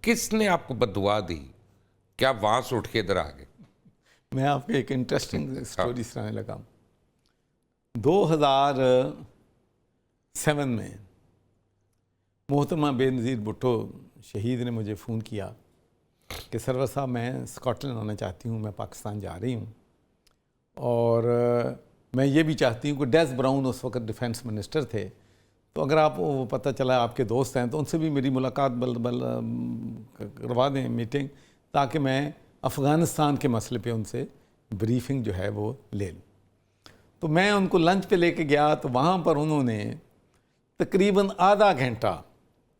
کس نے آپ کو بددعا دی کہ آپ وہاں سے اٹھ کے ادھر آ گئے؟ میں آپ کو ایک انٹرسٹنگ سٹوری سنانے لگا ہوں. 2007 میں محترمہ بے نظیر بھٹو شہید نے مجھے فون کیا کہ سرور صاحب میں اسکاٹ لینڈ آنا چاہتی ہوں، میں پاکستان جا رہی ہوں، اور میں یہ بھی چاہتی ہوں کہ ڈیز براؤن اس وقت ڈیفینس منسٹر تھے، تو اگر آپ وہ پتہ چلا آپ کے دوست ہیں تو ان سے بھی میری ملاقات کروا دیں میٹنگ، تاکہ میں افغانستان کے مسئلے پہ ان سے بریفنگ جو ہے وہ لے لوں. تو میں ان کو لنچ پہ لے کے گیا، تو وہاں پر انہوں نے تقریباً آدھا گھنٹہ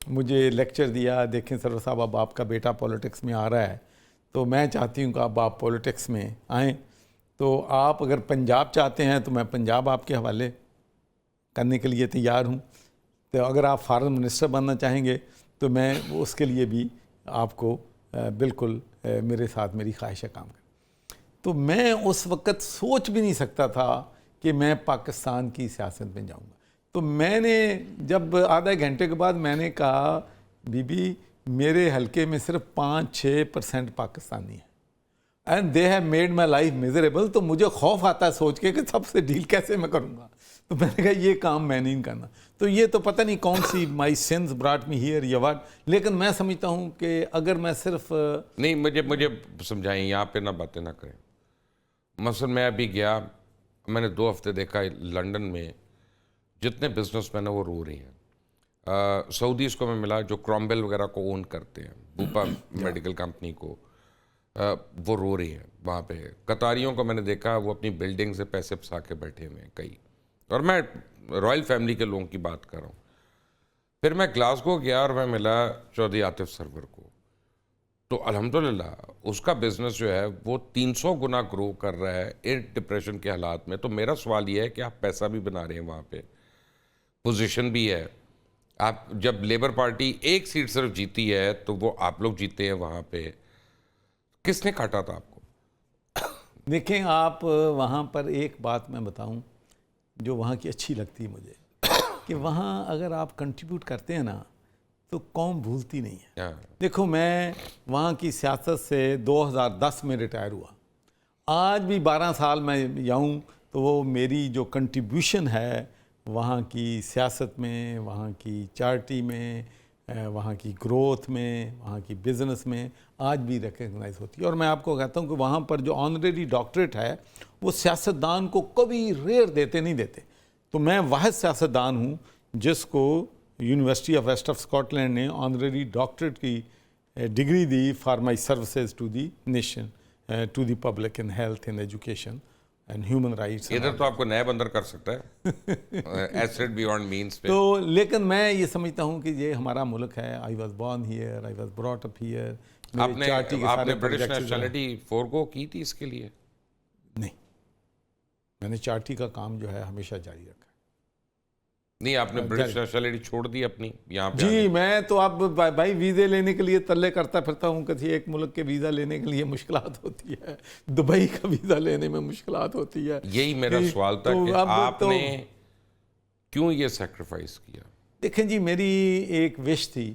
مجھے لیکچر دیا. دیکھیں سرور صاحب، اب آپ کا بیٹا پولیٹکس میں آ رہا ہے، تو میں چاہتی ہوں کہ اب آپ پولیٹکس میں آئیں، تو آپ اگر پنجاب چاہتے ہیں تو میں پنجاب آپ کے حوالے کرنے کے لیے تیار ہوں، تو اگر آپ فارن منسٹر بننا چاہیں گے تو میں اس کے لیے بھی آپ کو بالکل میرے ساتھ میری خواہش ہے کام کریں. تو میں اس وقت سوچ بھی نہیں سکتا تھا کہ میں پاکستان کی سیاست میں جاؤں گا. تو میں نے جب آدھے گھنٹے کے بعد میں نے کہا، بی بی میرے حلقے میں صرف 5-6% پاکستانی ہیں، and they have made my life miserable. تو مجھے خوف آتا ہے سوچ کے کہ سب سے ڈیل کیسے میں کروں گا. تو میں نے کہا یہ کام میں نہیں کرنا. تو یہ تو پتہ نہیں کون سی مائی سنز براٹ می ہیئر یا واٹ، لیکن میں سمجھتا ہوں کہ اگر میں صرف نہیں، مجھے سمجھائیں، یہاں پہ نہ باتیں نہ کریں. مثلا میں ابھی گیا، میں نے 2 ہفتے دیکھا لنڈن میں جتنے بزنس مین ہیں وہ رو رہی ہیں. سعودیز کو میں ملا جو کرامبیل وغیرہ کو اون کرتے ہیں، بوپا میڈیکل کمپنی کو، وہ رو رہی ہیں وہاں پہ. قطاریوں کو میں نے دیکھا، وہ اپنی بلڈنگ سے پیسے پھنسا کے بیٹھے ہوئے ہیں کئی، اور میں رائل فیملی کے لوگوں کی بات کر رہا ہوں. پھر میں گلاسگو گیا اور میں ملا چودھری عاطف سرور کو، تو الحمدللہ اس کا بزنس جو ہے وہ 300 گنا گرو کر رہا ہے ایئر ڈپریشن کے حالات میں. تو میرا سوال یہ ہے کہ آپ پیسہ بھی بنا رہے ہیں وہاں پہ، پوزیشن بھی ہے. آپ جب لیبر پارٹی 1 سیٹ صرف جیتی ہے تو وہ آپ لوگ جیتے ہیں وہاں پہ، کس نے کاٹا تھا آپ کو؟ دیکھیں آپ وہاں پر ایک بات میں بتاؤں جو وہاں کی اچھی لگتی ہے مجھے، کہ وہاں اگر آپ کنٹریبیوٹ کرتے ہیں نا تو قوم بھولتی نہیں ہے. دیکھو میں وہاں کی سیاست سے 2010 میں ریٹائر ہوا، آج بھی 12 سال میں جاؤں تو وہ میری جو کنٹریبیوشن ہے وہاں کی سیاست میں، وہاں کی چارٹی میں، وہاں کی گروتھ میں، وہاں کی بزنس میں آج بھی ریکگنائز ہوتی ہے. اور میں آپ کو کہتا ہوں کہ وہاں پر جو آنریری ڈاکٹریٹ ہے وہ سیاستدان کو کبھی ریئر دیتے نہیں دیتے. تو میں واحد سیاستدان ہوں جس کو university of west of Scotland نے آنریری ڈاکٹریٹ کی ڈگری دی for my services to the nation, to the public, in health, in education and human rights. ادھر تو آپ کو نیب اندر کر سکتا ہے ایسٹ بیونڈ مینس پہ. تو لیکن میں یہ سمجھتا ہوں کہ یہ ہمارا ملک ہے. I was born here, I was brought up here. آپ نے برٹش نیشنلٹی فورگو کی تھی اس کے لیے؟ نہیں، میں نے چارٹی کا کام جو ہے ہمیشہ جاری رکھا. نہیں، آپ نے برٹش نیشنلٹی چھوڑ دی اپنی یہاں پہ؟ جی میں تو اب بھائی ویزے لینے کے لیے تلے کرتا پھرتا ہوں. کسی ایک ملک کے ویزا لینے کے لیے مشکلات ہوتی ہے، دبئی کا ویزا لینے میں مشکلات ہوتی ہے. یہی میرا سوال تھا کہ آپ نے کیوں یہ سیکریفائس کیا؟ دیکھیں جی، میری ایک وش تھی،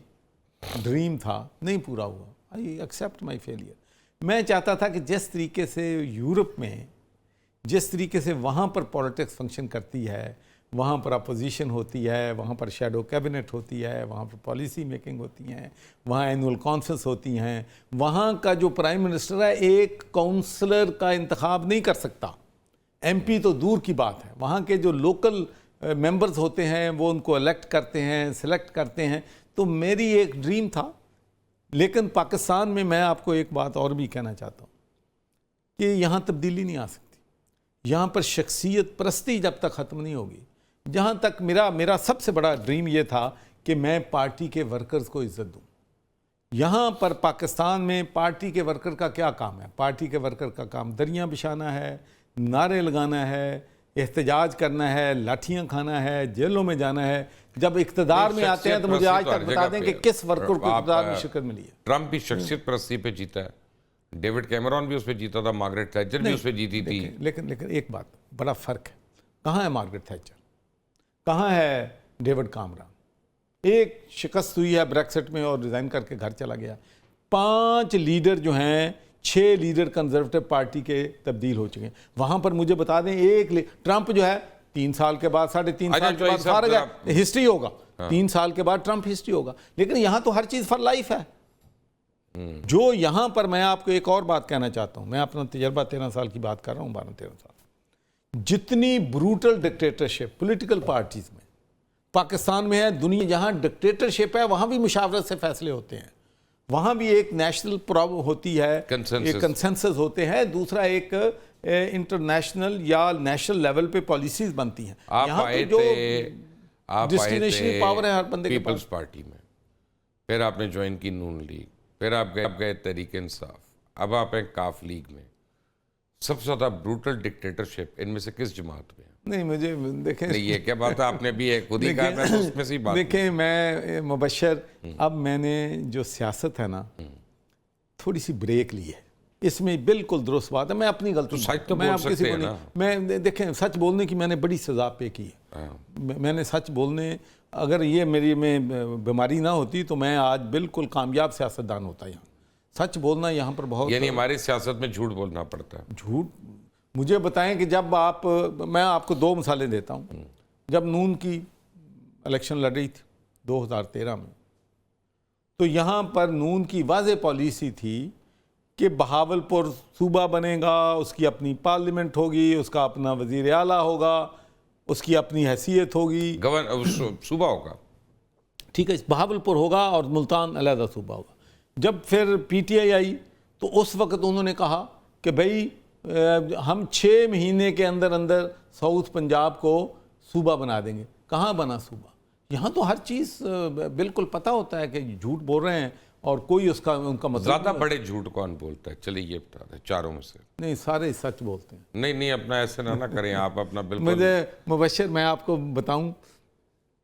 ڈریم تھا، نہیں پورا ہوا. I accept my failure. میں چاہتا تھا کہ جس طریقے سے یورپ میں، جس طریقے سے وہاں پر پولیٹکس فنکشن کرتی ہے، وہاں پر اپوزیشن ہوتی ہے، وہاں پر شیڈو کیبنٹ ہوتی ہے، وہاں پر پالیسی میکنگ ہوتی ہیں، وہاں اینول کانفرنس ہوتی ہیں، وہاں کا جو پرائم منسٹر ہے ایک کونسلر کا انتخاب نہیں کر سکتا. ایم پی تو دور کی بات ہے، وہاں کے جو لوکل ممبرز ہوتے ہیں وہ ان کو الیکٹ کرتے ہیں، سلیکٹ کرتے ہیں. تو میری ایک ڈریم تھا. لیکن پاکستان میں آپ کو ایک بات اور بھی کہنا چاہتا ہوں کہ یہاں تبدیلی نہیں آ سکتی. یہاں پر شخصیت پرستی جب تک ختم نہیں ہوگی. جہاں تک میرا سب سے بڑا ڈریم یہ تھا کہ میں پارٹی کے ورکرز کو عزت دوں. یہاں پر پاکستان میں پارٹی کے ورکر کا کیا کام ہے؟ پارٹی کے ورکر کا کام دریاں بچھانا ہے، نعرے لگانا ہے، احتجاج کرنا ہے، لاٹھیاں کھانا ہے، جیلوں میں جانا ہے. جب اقتدار میں آتے ہیں تو مجھے آج تک بتا دیں کہ کس ورکر کو اقتدار میں شرکت ملی ہے. ٹرمپ بھی شخصیت پرستی پہ جیتا ہے، ڈیوڈ کیمرون بھی اس پہ جیتا تھا، مارگریٹ تھیچر بھی اس پہ جیتی تھی. لیکن ایک بات، بڑا فرق ہے. کہاں ہے مارگریٹ تھیچر؟ کہاں ہے ڈیوڈ کیمرون؟ ایک شکست ہوئی ہے بریکسٹ میں اور ریزائن کر کے گھر چلا گیا. 5 لیڈر جو ہیں 6 لیڈر کنزرویٹو پارٹی کے تبدیل ہو چکے ہیں. وہاں پر مجھے بتا دیں ٹرمپ جو ہے 3 سال کے بعد 3.5 سال کے بعد فارغ ہے, ہسٹری ہوگا. 3 سال کے بعد ٹرمپ ہسٹری ہوگا. لیکن یہاں تو ہر چیز فار لائف ہے. جو یہاں پر میں آپ کو ایک اور بات کہنا چاہتا ہوں, میں اپنا تجربہ 13 سال کی بات کر رہا ہوں, 12-13 سال. جتنی بروٹل ڈکٹیٹرشپ پولیٹیکل پارٹیز میں پاکستان میں ہے, دنیا جہاں ڈکٹیٹرشپ ہے وہاں بھی مشاورت سے فیصلے ہوتے ہیں. وہاں بھی ایک نیشنل پرابلم ہوتی ہے, ایک کنسنسس ہوتے ہیں, دوسرا ایک انٹرنیشنل یا نیشنل لیول پہ پالیسیز بنتی ہیں. یہاں پہ جو ڈسٹینیشنل پاور ہے ہر بندے کے پاس. پیپلز پارٹی میں, پھر آپ نے جوائن کی نون لیگ, پھر آپ گئے تحریک انصاف, اب آپ ہیں کاف لیگ میں. سب سے زیادہ بروٹل ڈکٹیٹرشپ ان میں سے کس جماعت میں؟ نہیں مجھے دیکھیں, یہ کیا بات ہے, آپ نے بھی خود ہی کہا تھا تو اس میں سے بات. دیکھیں میں مبشر, اب میں نے جو سیاست ہے نا تھوڑی سی بریک لی ہے, اس میں بالکل درست بات ہے. میں اپنی غلطی سچ تو بول سکتے ہیں نا. میں دیکھیں سچ بولنے کی میں نے بڑی سزا پے کی ہے. میں نے سچ بولنے, اگر یہ میری میں بیماری نہ ہوتی تو میں آج بالکل کامیاب سیاستدان ہوتا. یہاں سچ بولنا یہاں پر بہت, یعنی ہماری سیاست میں جھوٹ بولنا پڑتا ہے. جھوٹ مجھے بتائیں کہ جب میں آپ کو 2 مثالیں دیتا ہوں. جب نون کی الیکشن لڑ رہی تھی 2013 میں, تو یہاں پر نون کی واضح پالیسی تھی کہ بہاولپور صوبہ بنے گا, اس کی اپنی پارلیمنٹ ہوگی, اس کا اپنا وزیر اعلیٰ ہوگا, اس کی اپنی حیثیت ہوگی, صوبہ ہوگا. ٹھیک ہے, بہاولپور ہوگا اور ملتان علیحدہ صوبہ ہوگا. جب پھر پی ٹی آئی آئی تو اس وقت انہوں نے کہا کہ بھئی ہم 6 مہینے کے اندر ساؤتھ پنجاب کو صوبہ بنا دیں گے. کہاں بنا صوبہ؟ یہاں تو ہر چیز بالکل پتہ ہوتا ہے کہ جھوٹ بول رہے ہیں اور کوئی ان کا مطلب. زیادہ بڑے جھوٹ کون بولتا ہے, چلیے یہ بتا دیں چاروں میں سے. نہیں سارے سچ بولتے ہیں. نہیں اپنا ایسے نہ کریں آپ, اپنا بالکل. مجھے مبشر میں آپ کو بتاؤں,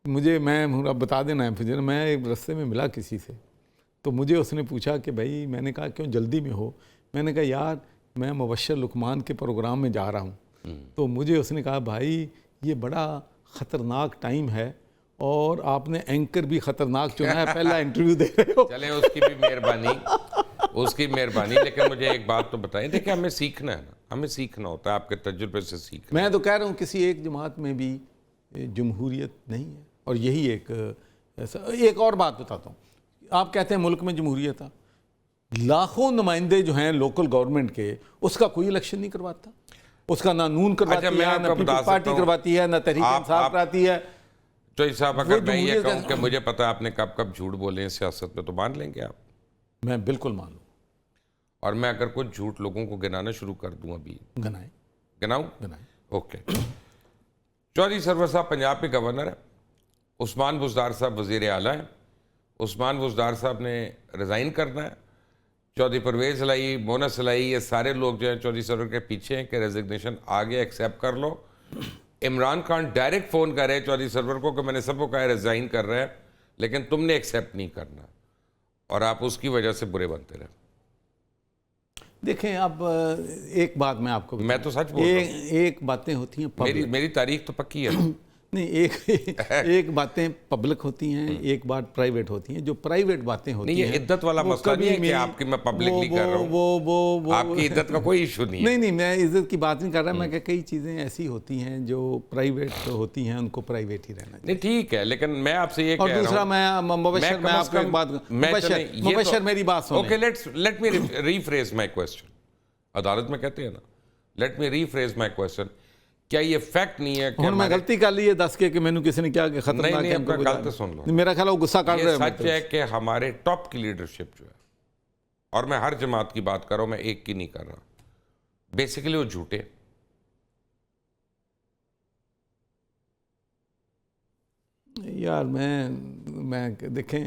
میں بتا دینا ہے مجھے, میں ایک رستے میں ملا کسی سے, تو مجھے اس نے پوچھا کہ بھائی, میں نے کہا کیوں جلدی میں ہو؟ میں نے کہا یار میں مبشر لقمان کے پروگرام میں جا رہا ہوں. تو مجھے اس نے کہا بھائی یہ بڑا خطرناک ٹائم ہے اور آپ نے اینکر بھی خطرناک چنا ہے, پہلا انٹرویو دے رہے ہو. چلیں اس کی بھی مہربانی, لیکن مجھے ایک بات تو بتائیں. دیکھیں ہمیں سیکھنا ہے نا, ہمیں سیکھنا ہوتا ہے, آپ کے تجربے سے سیکھنا. میں تو کہہ رہا ہوں کسی ایک جماعت میں بھی جمہوریت نہیں ہے, اور یہی ایک اور بات بتاتا ہوں. آپ کہتے ہیں ملک میں جمہوریت ہے, لاکھوں نمائندے جو ہیں لوکل گورنمنٹ کے, اس کا کوئی الیکشن نہیں کرواتا. اس کا نہ نون کرواتی ہے, نہ پیپل پارٹی کرواتی ہے, نہ تحریک انصاف کراتی ہے. چوہدری صاحب اگر میں یہ کہوں کہ مجھے پتا ہے آپ نے کب جھوٹ بولے ہیں سیاست میں, تو مان لیں گے آپ؟ میں بالکل مان لوں. اور میں اگر کچھ جھوٹ لوگوں کو گنانا شروع کر دوں, ابھی گناؤں. اوکے. چودھری سرور صاحب پنجاب کے گورنر ہیں, عثمان بزدار صاحب وزیر اعلیٰ ہیں. عثمان بزدار صاحب نے ریزائن کرنا ہے. چودھری پرویز الہی, مونس الہی, یہ سارے لوگ جو ہیں چودھری سرور کے پیچھے ہیں کہ ریزگنیشن آگے ایکسیپٹ کر لو. عمران خان ڈائریکٹ فون کر رہے چودھری سرور کو کہ میں نے سب کو کہا ریزائن کر رہے ہیں, لیکن تم نے ایکسیپٹ نہیں کرنا, اور آپ اس کی وجہ سے برے بنتے رہے. دیکھیں اب ایک بات میں آپ کو, میں تو سچ بول رہا ہوں, ایک باتیں ہوتی ہیں میری تاریخ تو پکی ہے. نہیں, ایک باتیں پبلک ہوتی ہیں, ایک بات پرائیویٹ ہوتی ہیں. جو پرائیویٹ باتیں ہوتی ہیں, نہیں یہ عدت والا مسئلہ نہیں ہے کہ آپ کی میں پبلکلی کر رہا ہوں, آپ کی عدت کا کوئی ایشو نہیں ہے. نہیں میں عزت کی بات نہیں کر رہا, میں کہ کئی چیزیں ایسی ہوتی ہیں جو پرائیویٹ ہوتی ہیں, ان کو پرائیویٹ ہی رہنا چاہیے. نہیں ٹھیک ہے, لیکن میں آپ سے یہ کہہ رہا ہوں. اور دوسرا میں آپ کو ایک بات, مبشر میری بات سنیں. اوکے, لیٹ می ریفریز مائی کوسچن. عدالت میں کہتے ہیں نا, لیٹ می ریفریز مائی کوسچن. کیا یہ فیکٹ نہیں ہے کہ میں غلطی کر لی ہے 10 کے کہ میں نے کسی نے کیا کہ خطرناک ہے؟ نہیں اپنا غلط سن لو. میرا خیال ہے وہ غصہ کر رہے ہیں. سچ ہے کہ ہمارے ٹاپ کی لیڈرشپ جو ہے, اور میں ہر جماعت کی بات کر رہا ہوں, میں ایک کی نہیں کر رہا, بیسیکلی وہ جھوٹے. یار میں دیکھیں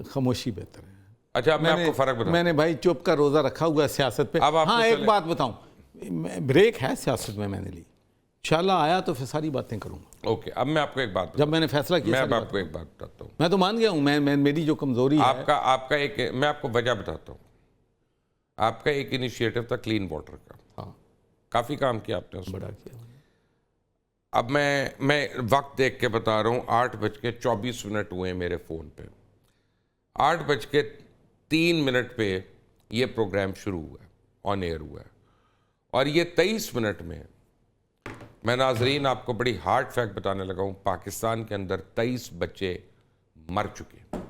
خاموشی بہتر ہے. اچھا میں آپ کو فرق بتاؤں, میں نے بھائی چپ کا روزہ رکھا ہوا ہے سیاست پہ. ہاں ایک بات بتاؤں, بریک ہے سیاست میں نے لی, انشاءاللہ آیا تو پھر ساری باتیں کروں گا. اوکے, اب میں آپ کو ایک بات بتاؤں. جب میں نے فیصلہ کیا, میں اب آپ کو ایک بات بتاتا ہوں. میں تو مان گیا ہوں, میں میری جو کمزوری ہے آپ کا ایک, میں آپ کو وجہ بتاتا ہوں. آپ کا ایک انیشیٹو تھا کلین واٹر کا, ہاں کافی کام کیا آپ نے اس بڑا کیا. اب میں وقت دیکھ کے بتا رہا ہوں، 8:24 ہوئے میرے فون پہ، 8:03 پہ یہ پروگرام شروع ہوا ہے، آن ایئر ہوا ہے، اور یہ 23 منٹ میں ناظرین آپ کو بڑی ہارڈ فیکٹ بتانے لگا ہوں، پاکستان کے اندر 23 بچے مر چکے ہیں۔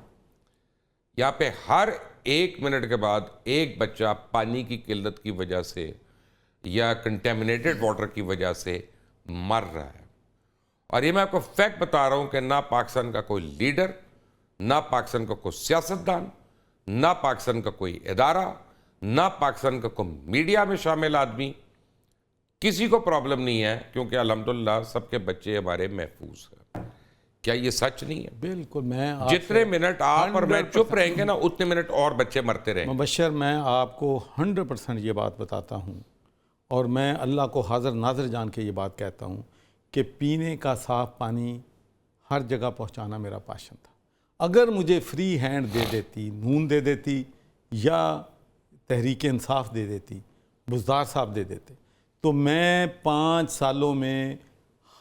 یہاں پہ ہر 1 منٹ کے بعد ایک بچہ پانی کی قلت کی وجہ سے یا کنٹیمنیٹڈ واٹر کی وجہ سے مر رہا ہے۔ اور یہ میں آپ کو فیکٹ بتا رہا ہوں کہ نہ پاکستان کا کوئی لیڈر، نہ پاکستان کا کوئی سیاستدان، نہ پاکستان کا کوئی ادارہ، نہ پاکستان کا کوئی میڈیا میں شامل آدمی، کسی کو پرابلم نہیں ہے، کیونکہ الحمدللہ سب کے بچے ہمارے محفوظ ہیں۔ کیا یہ سچ نہیں ہے؟ بالکل، میں جتنے منٹ آپ اور میں چپ رہیں گے نا، اتنے منٹ اور بچے مرتے رہیں گے۔ مبشر، میں آپ کو 100% یہ بات بتاتا ہوں، اور میں اللہ کو حاضر ناظر جان کے یہ بات کہتا ہوں کہ پینے کا صاف پانی ہر جگہ پہنچانا میرا پیشن تھا۔ اگر مجھے فری ہینڈ دے دیتی، نون دے دیتی، یا تحریک انصاف دے دیتی، بزدار صاحب دے دیتے، تو میں 5 سالوں میں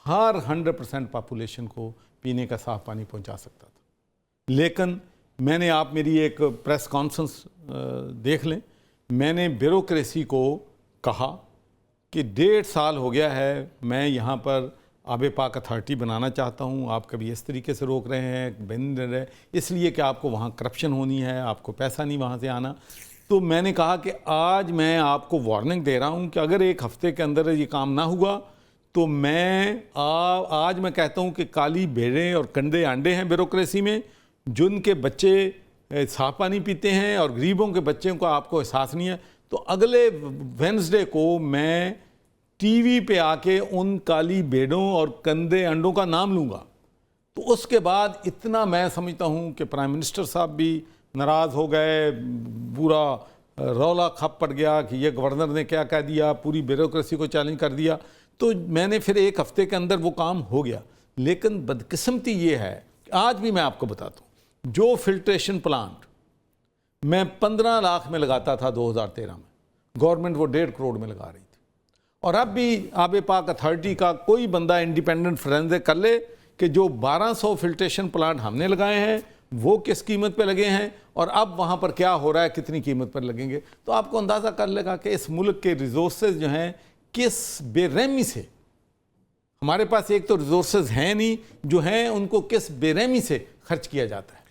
ہر 100% پاپولیشن کو پینے کا صاف پانی پہنچا سکتا تھا۔ لیکن میں نے، آپ میری ایک پریس کانفرنس دیکھ لیں، میں نے بیوروکریسی کو کہا کہ 1.5 سال ہو گیا ہے میں یہاں پر آب پاک اتھارٹی بنانا چاہتا ہوں، آپ کبھی اس طریقے سے روک رہے ہیں، بن رہے، اس لیے کہ آپ کو وہاں کرپشن ہونی ہے، آپ کو پیسہ نہیں وہاں سے آنا۔ تو میں نے کہا کہ آج میں آپ کو وارننگ دے رہا ہوں کہ اگر 1 ہفتے کے اندر یہ کام نہ ہوا تو میں آج میں کہتا ہوں کہ کالی بھیڑیں اور کنڈے آنڈے ہیں بیوروکریسی میں، جن کے بچے صاف پانی پیتے ہیں اور غریبوں کے بچوں کو آپ کو احساس نہیں ہے۔ تو اگلے وینسڈے کو میں ٹی وی پہ آ کے ان کالی بھیڑوں اور کندے انڈوں کا نام لوں گا۔ تو اس کے بعد اتنا میں سمجھتا ہوں کہ پرائم منسٹر صاحب بھی ناراض ہو گئے، پورا رولا کھپ پڑ گیا کہ یہ گورنر نے کیا کہہ دیا، پوری بیوروکریسی کو چیلنج کر دیا۔ تو میں نے پھر 1 ہفتے کے اندر وہ کام ہو گیا۔ لیکن بدقسمتی یہ ہے کہ آج بھی میں آپ کو بتاتا ہوں، جو فلٹریشن پلانٹ میں 15 لاکھ میں لگاتا تھا 2013 میں، گورنمنٹ وہ 1.5 کروڑ میں لگا رہی تھی۔ اور اب بھی آب پاک اتھارٹی کا کوئی بندہ انڈیپینڈنٹ فرینزے کر لے کہ جو 1200 فلٹریشن پلانٹ ہم نے لگائے ہیں وہ کس قیمت پہ لگے ہیں، اور اب وہاں پر کیا ہو رہا ہے، کتنی قیمت پر لگیں گے، تو آپ کو اندازہ کر لے گا کہ اس ملک کے ریسورسز جو ہیں کس بے رحمی سے، ہمارے پاس ایک تو ریسورسز ہیں نہیں، جو ہیں ان کو کس بے رحمی سے خرچ کیا جاتا ہے۔